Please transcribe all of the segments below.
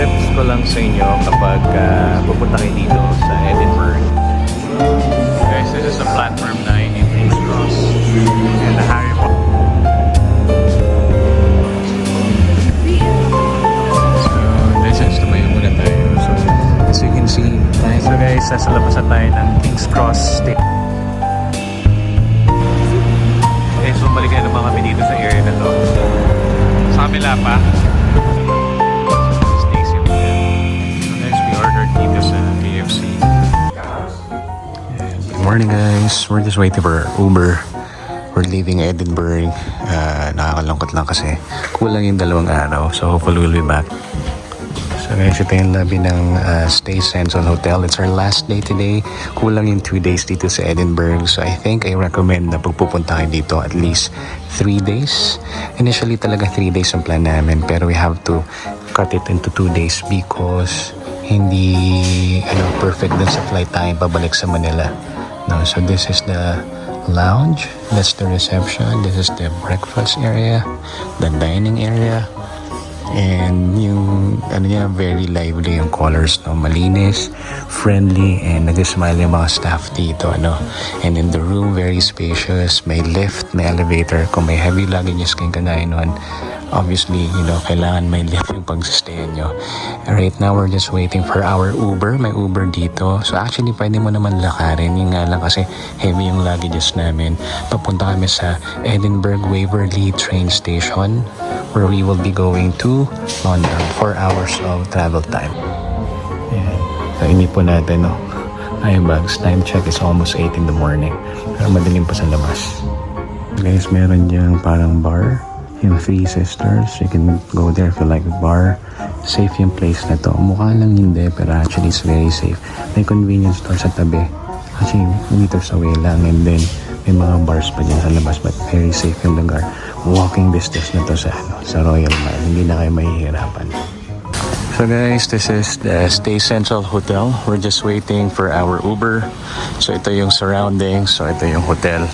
tips ko lang sa inyo kapag pupunta kayo dito sa Edinburgh. Guys, this is the platform 9 in King's Cross and the Harry Potter. So, this is tumayo muna tayo. So, as you can see, so guys, nasa labas na tayo ng King's Cross State. Okay, so balikan naman kami dito sa area na to. Sa kabila pa. Morning guys, we're just waiting for Uber. We're leaving Edinburgh. Nakakalungkot lang kasi kulang yung 2 araw, so hopefully we'll be back. So guys, ito yung lobby ng Stay Central Hotel. It's our last day today. Kulang yung 2 days dito sa Edinburgh, so I think I recommend na pagpupunta kayo dito at least 3 days. Initially talaga 3 days ang plan namin, pero we have to cut it into 2 days because hindi perfect dun sa flight time pabalik sa Manila. No, so this is the lounge, that's the reception, this is the breakfast area, the dining area, and yung very lively yung colors, no, malinis, friendly, and nag-smile yung mga staff dito, and in the room very spacious, may lift, may elevator. Kung may heavy luggages kayong kagaya nun, obviously, kailangan may lift yung pag-stayan nyo. Right now, we're just waiting for our Uber. May Uber dito. So actually, pwede mo naman lakarin. Yung nga lang kasi heavy yung luggages namin. Papunta kami sa Edinburgh Waverley train station where we will be going to London. 4 hours of travel time. Ayan. So, inipon natin, no? Ayun bags. Time check is almost 8 in the morning. Pero madilim pa sa labas. Guys, meron diyang parang bar. Yung Three Sisters, you can go there if you like a bar. Safe yung place na to. Mukha lang hindi, pero actually it's very safe. May convenience store sa tabi. Actually, meters away lang. And then, may mga bars pa dyan sa labas. But very safe yung lugar. Walking distance na to sa Royal Mile. Hindi na kayo mahihirapan. So guys, this is the Stay Central Hotel. We're just waiting for our Uber. So ito yung surroundings. So ito yung hotel.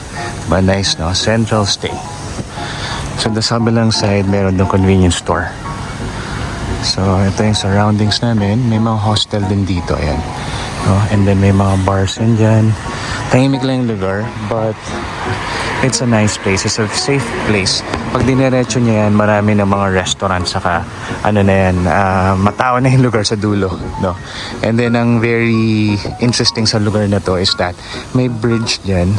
But nice, no? Central Stay. So sa kabilang side, meron doon convenience store. So ito yung surroundings namin. May mga hostel din dito, ayan. And then may mga bars yan dyan. Tahimik lang yung lugar, but it's a nice place. It's a safe place. Pag diniretso niya yan, marami ng mga restaurants, saka matao na yung lugar sa dulo, no? And then ang very interesting sa lugar na to is that may bridge dyan.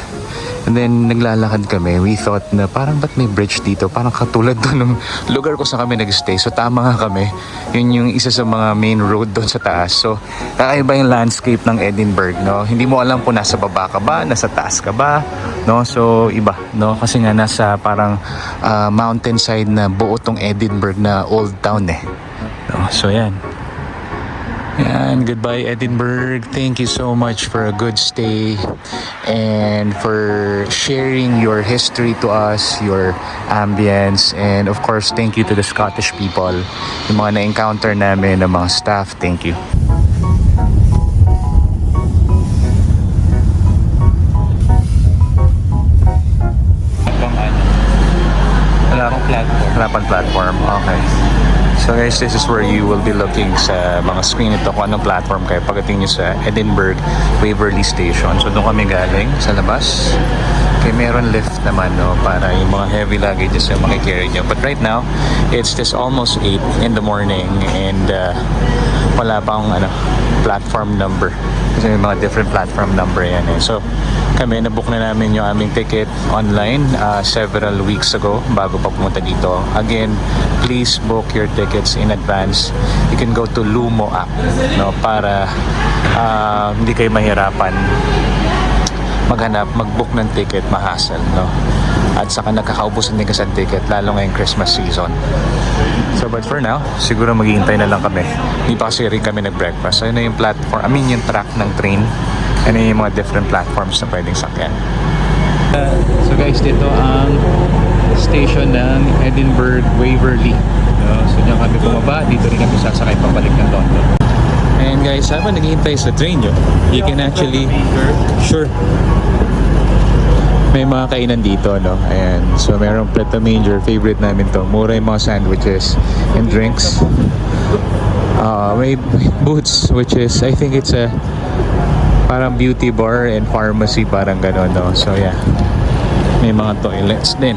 And then naglalakad kami, we thought na parang ba't may bridge dito? Parang katulad doon ng lugar ko sa kami nag-stay. So tama nga kami. Yun yung isa sa mga main road doon sa taas. So kakaiba yung landscape ng Edinburgh, no? Hindi mo alam kung nasa baba ka ba, nasa taas ka ba, no? So iba, no? Kasi nga nasa parang mountainside na buo tong Edinburgh na old town eh. No? So yan. And goodbye Edinburgh. Thank you so much for a good stay and for sharing your history to us, your ambience, and of course thank you to the Scottish people, yung mga na-encounter namin ng mga staff. Thank you. Wala pang platform. Okay. So guys, this is where you will be looking sa mga screen ito kung anong platform kayo pagdating nyo sa Edinburgh Waverley Station. So doon kami galing sa labas. Okay, meron lift naman, no, para yung mga heavy luggages yung makikarry nyo. But right now, it's just almost 8 in the morning and wala pang platform number. Kasi may mga different platform number yan eh. So kami, nabook na namin yung aming ticket online several weeks ago bago pa pumunta dito. Again, please book your tickets in advance. You can go to Lumo app, no, para hindi kayo mahirapan mag-book ng ticket, ma-hassle, no? At saka nagkakaubusan din kasi ang ticket, lalo ngayong Christmas season. So but for now, siguro maghihintay na lang kami. Hindi pa kasi rin kami nag-breakfast. So yun na yung platform, yung track ng train. Ano yung mga different platforms na pwedeng sakyan. So guys, dito ang station ng Edinburgh Waverley. So diyan kami bumaba, dito rin kami sasakay pabalik ng London. And guys, habang naghihintay sa train nyo, you can actually, sure, may mga kainan dito, no? Ayan, so merong Pret a Manger, favorite namin to. Mura yung mga sandwiches and drinks. May Boots, which is, I think it's a parang beauty bar and pharmacy, parang gano'n, no? So yeah, may mga toilets din.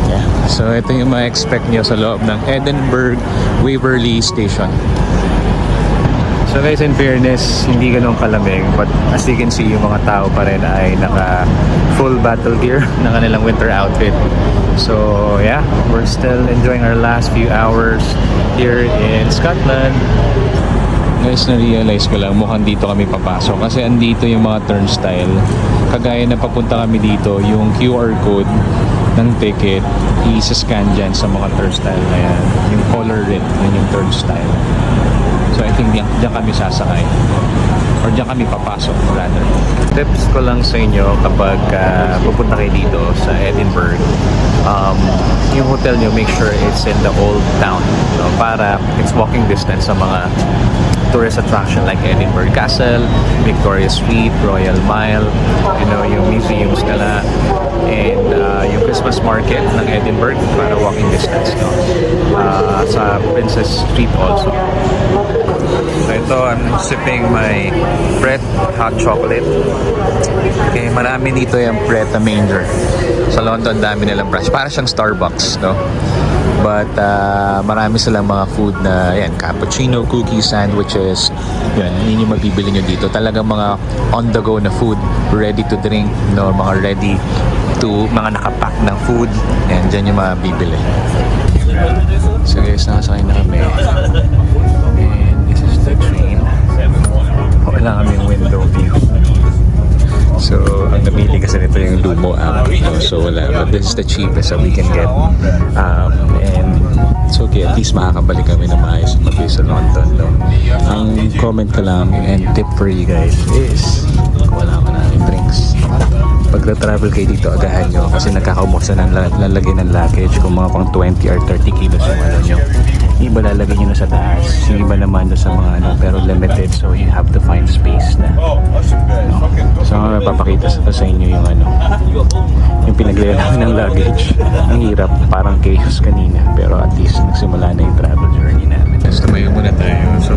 Yeah, so ito yung ma-expect nyo sa loob ng Edinburgh Waverley Station. So guys, in fairness, hindi ganun kalamig, but as you can see, yung mga tao pa rin ay naka full battle gear ng kanilang winter outfit. So yeah, we're still enjoying our last few hours here in Scotland. Guys, na-realize ko lang, mukhang dito kami papasok kasi andito yung mga turnstile. Kagaya na papunta kami dito, yung QR code ng ticket, i-scan dyan sa mga turnstile na yan. Yung color red, yun yung turnstile. So I think diyan kami sasakay or diyan kami papasok rather. Tips ko lang sa inyo kapag pupunta kayo dito sa Edinburgh, yung hotel nyo, make sure it's in the old town, so, para it's walking distance sa mga tourist attraction like Edinburgh Castle, Victoria Street, Royal Mile, you know, yung museums nila, and yung Christmas market ng Edinburgh para walking distance, no? Sa Princess Street also. So ito, I'm sipping my Pret hot chocolate. Okay, marami dito yung Pret na manger. Sa London, dami nilang branch. Para siyang Starbucks, no? But marami silang mga food na yan, cappuccino, cookies, sandwiches. Yun yung mabibili nyo dito. Talagang mga on the go na food, ready to drink, no? Mga ready to, mga nakapack ng food. Yan, dyan yung mga bibili. So guys, nakasakay na kami. And this is the train. Wala kaming window view. So, ang nabili kasi nito yung Lumo app. So, wala. But this is the cheapest that we can get. And it's okay. At least makakabalik kami na maayos mag-uwi sa London. No? Ang comment ko lang and tip for you guys is wala ka namin drinks. Pag na-travel kayo dito, agahan nyo kasi nagkakaumusta ng lalagay ng luggage kung mga pang 20 or 30 kilos yung ano nyo. Yung iba lalagay nyo na sa taas, yung iba naman na sa mga ano, pero limited, so you have to find space na. No? So ang mapapakita sa inyo yung ano, yung pinaglaya namin ng luggage. Ang hirap, parang chaos kanina, pero at least nagsimula na yung travel journey namin. Tapos tumayo muna tayo. So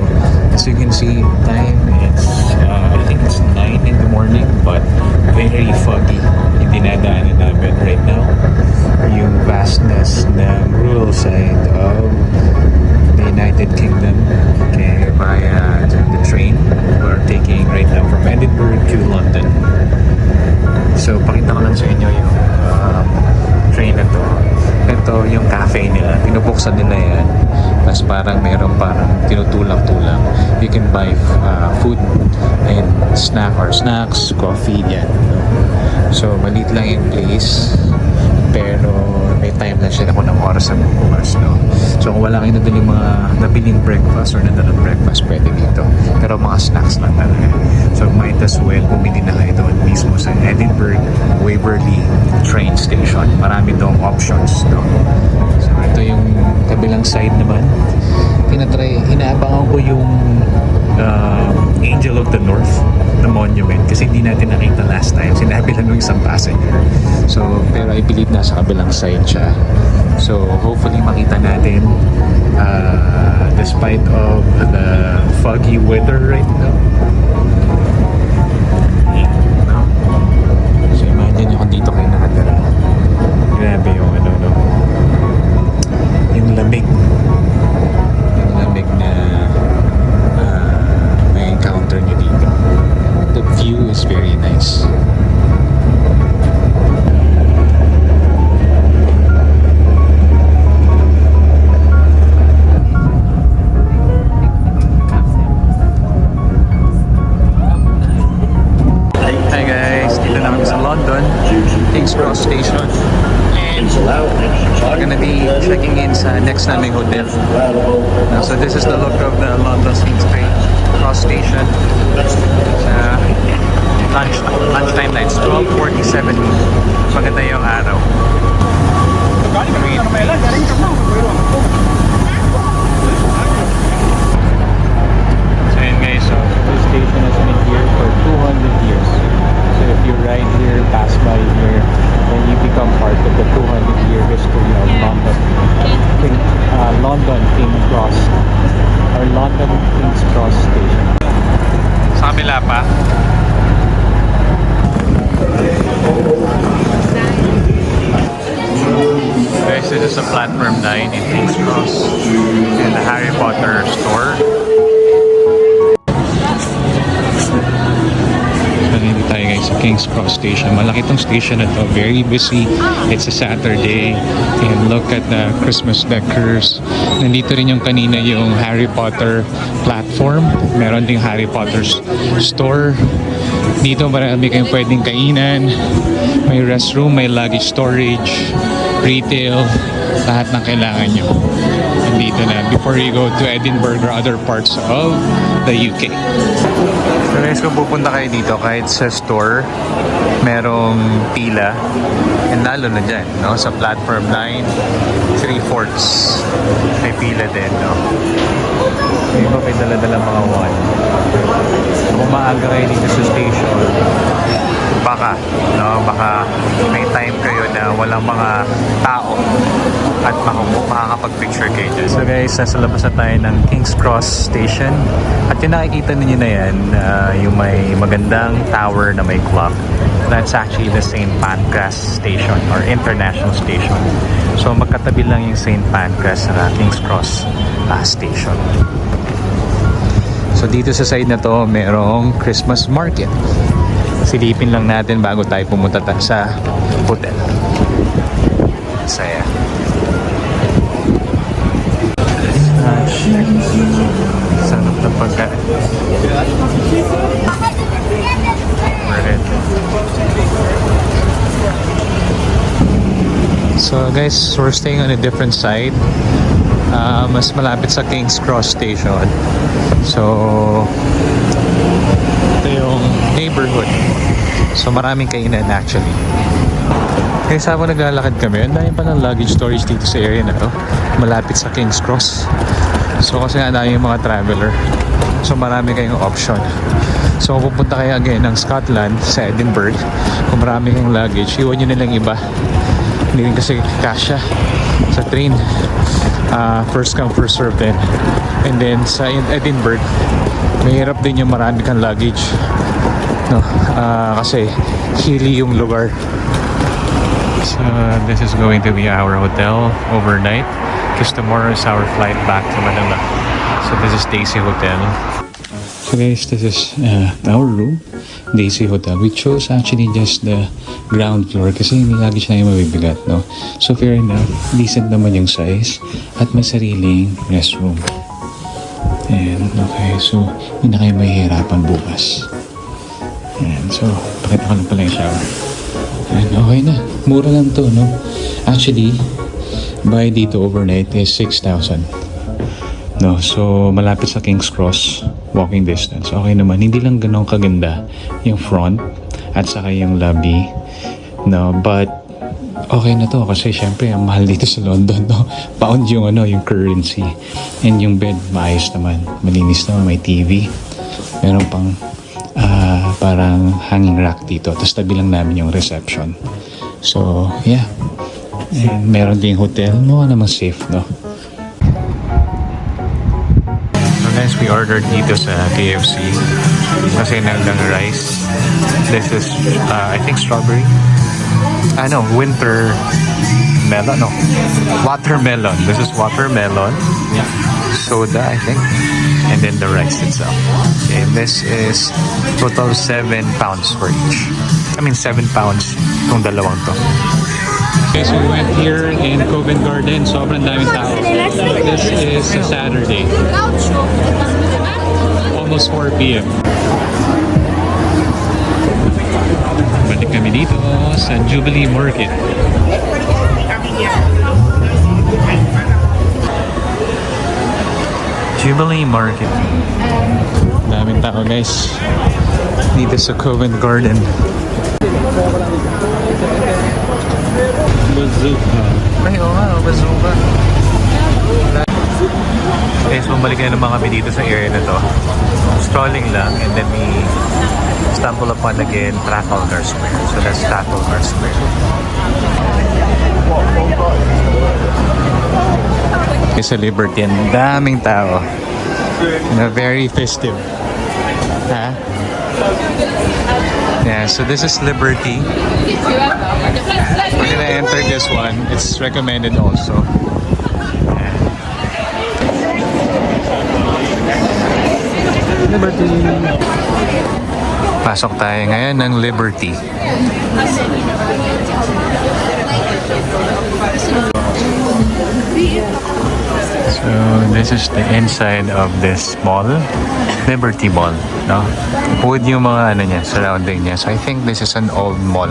as you can see, time it's I think it's 9 in the morning, but very foggy yung dinadaanan namin right now. Yung vastness ng rural side of the United Kingdom, okay, via the train we're taking right now from Edinburgh to London. So pakita ko lang sa inyo yung train na to. Ito yung cafe nila, pinubuksan nila yan, tapos parang meron parang tinutulak-tulak. You can buy food and snacks, coffee, yan. So maliit lang yung place, pero may time lang siya kung ng oras sa bukas, no? So kung wala kayo nadali mga nabiling breakfast or nadalang breakfast, pwede dito. Pero mga snacks lang talaga. So might as well bumili na kayo doon mismo sa Edinburgh Waverley train station. Marami doong options, no? So ito yung kabilang side naman. Inaabangan ko yung Angel of the North na monument kasi hindi natin nakita last time. Sinabi lang ng isang passenger. So, pero I believe nasa kabilang side siya. So, hopefully makita natin despite of the foggy weather right now. So, imagine nyo kung dito kayo nakatira. Grabe yung ano, no? Yung lamig. Yung lamig na may encounter nyo dito. The view is very nice. Hi guys, dito na kami sa London, King's Cross Station. And we're gonna be checking in sa next naming hotel. So this is the look of the London King's Cross Station. Lunchtime na, it's 12:47. Maganda yung araw. So yun guys, so this station has been here for 200 years. So if you ride here, pass by here, then you become part of the 200-year history of London. London King's wala pa. Guys, this is a platform 9 in King's Cross and the Harry Potter store. Nandito tayo guys sa King's Cross Station. Malaki tong station na to. Very busy. It's a Saturday. And look at the Christmas decors. Nandito rin yung kanina yung Harry Potter platform. Meron ding Harry Potter store. Dito marami kayong pwedeng kainan. May restroom, may luggage storage, retail, lahat ng kailangan nyo. Nandito na before you go to Edinburgh or other parts of the UK. So guys, kung pupunta kayo dito, kahit sa store, merong pila. And lalo na dyan, no? Sa platform 9, 3/4 may pila din, no? May iba may dala-dala mga wine. Kung maaga kayo dito sa station, baka may time kayo na walang mga tao at makakapag-picture kayo dyan. So guys, nasa labas na tayo ng King's Cross Station. At yung nakikita ninyo na yan, yung may magandang tower na may clock. That's actually the St. Pancras Station or International Station. So magkatabi lang yung St. Pancras sa King's Cross Station. So dito sa side na to, merong Christmas market. Silipin lang natin bago tayo pumunta sa hotel. Saya. Sarap na pagkain. So guys, we're staying on a different side. Mas malapit sa King's Cross Station. So ito yung neighborhood. So maraming kainan actually. Kaya habang naglalakad kami, ang dami pa ng luggage storage dito sa area na to. Malapit sa King's Cross. So kasi nga dami yung mga traveler. So marami kayong option. So kung pupunta kayo again ng Scotland sa Edinburgh, kung marami kayong luggage, iwan nyo nilang iba. Hindi rin kasi kasya sa train. First come first serve din. And then sa Edinburgh, mahirap din yung marami kang luggage, no? Kasi hilly yung lugar. So this is going to be our hotel overnight because tomorrow is our flight back to Manila. So this is Daisy Hotel. So guys, this is our room, Daisy Hotel. We chose actually just the ground floor kasi hindi lagi siya yung mabibigat, no? So fair enough, decent naman yung size at may sariling restroom. And okay, so hindi na kayo mahihirapan bukas. And so, pakita ko lang pala yung shower. And okay na, mura lang to, no? Actually, buy dito overnight is 6,000. No, so malapit sa King's Cross, walking distance. Okay naman, hindi lang ganun kaganda yung front at saka yung lobby. No, but okay na to kasi syempre ang mahal dito sa London, no? Pound yung yung currency. And yung bed maayos naman, malinis naman, may TV. Meron pang parang hanging rack dito. Tapos tabi lang namin yung reception. So, yeah. And meron ding hotel. No, naman safe, no? So guys, we ordered dito sa KFC. Kasi nanggang rice. This is, I think, strawberry. Winter melon. No, watermelon. This is watermelon. Soda, I think. And then the rice itself. Okay, this is total 7 pounds for each. I mean 7 pounds itong dalawang to. Okay, so we went here in Covent Garden. Sobrang daming tao. This is a Saturday. Almost 4 p.m. Balik kami dito sa Jubilee Market. Jubilee Market. Daming tao guys dito sa Covent Garden. Bazooka. Ay, oo nga, bazooka. Guys, bumalik na naman kami dito sa area na to. Strolling lang and then we stumble upon again Trafalgar Square. So that's Trafalgar Square. Sa Liberty, ang daming tao na very festive. Ha? Yeah, so this is Liberty. We're gonna enter this one. It's recommended also. Liberty. Pasok tayo ngayon ng Liberty. So this is the inside of this mall, Liberty Mall, no? Wood yung mga ano niya, surrounding niya. So I think this is an old mall.